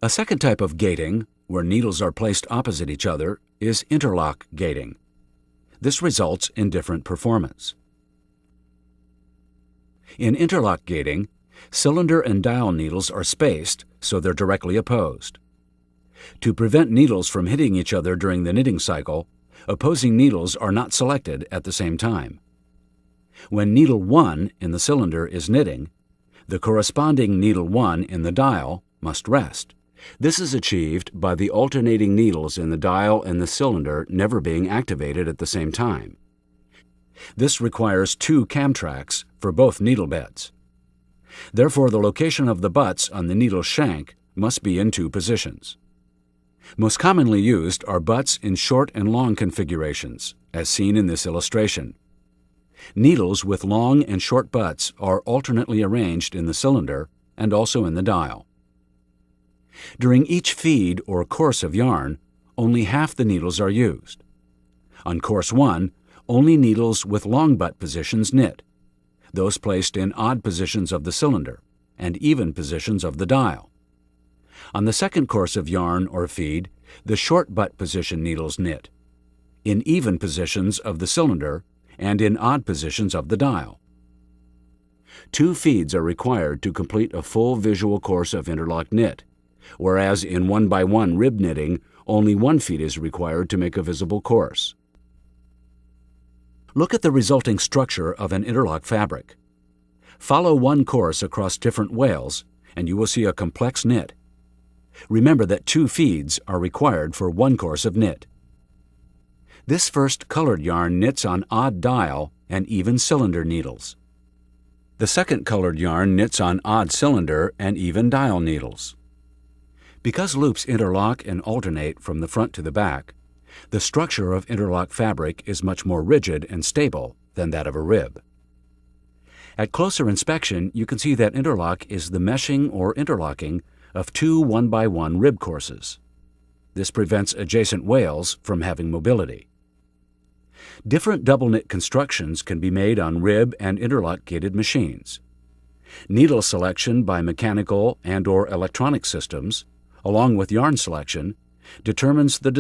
A second type of gaiting, where needles are placed opposite each other, is interlock gaiting. This results in different performance. In interlock gaiting, cylinder and dial needles are spaced so they're directly opposed. To prevent needles from hitting each other during the knitting cycle, opposing needles are not selected at the same time. When needle 1 in the cylinder is knitting, the corresponding needle 1 in the dial must rest. This is achieved by the alternating needles in the dial and the cylinder never being activated at the same time. This requires 2 cam tracks for both needle beds. Therefore, the location of the butts on the needle shank must be in 2 positions. Most commonly used are butts in short and long configurations, as seen in this illustration. Needles with long and short butts are alternately arranged in the cylinder and also in the dial. During each feed or course of yarn, only half the needles are used. On course 1, only needles with long butt positions knit, those placed in odd positions of the cylinder and even positions of the dial. On the second course of yarn or feed, the short butt position needles knit, in even positions of the cylinder and in odd positions of the dial. 2 feeds are required to complete a full visual course of interlock knit, whereas in 1x1 rib knitting, only 1 feed is required to make a visible course. Look at the resulting structure of an interlock fabric. Follow one course across different wales, and you will see a complex knit. Remember that 2 feeds are required for 1 course of knit. This first colored yarn knits on odd dial and even cylinder needles. The second colored yarn knits on odd cylinder and even dial needles. Because loops interlock and alternate from the front to the back, the structure of interlock fabric is much more rigid and stable than that of a rib. At closer inspection, you can see that interlock is the meshing or interlocking of 2 1x1 rib courses. This prevents adjacent wales from having mobility. Different double knit constructions can be made on rib and interlock gated machines. Needle selection by mechanical and/or electronic systems, along with yarn selection, determines the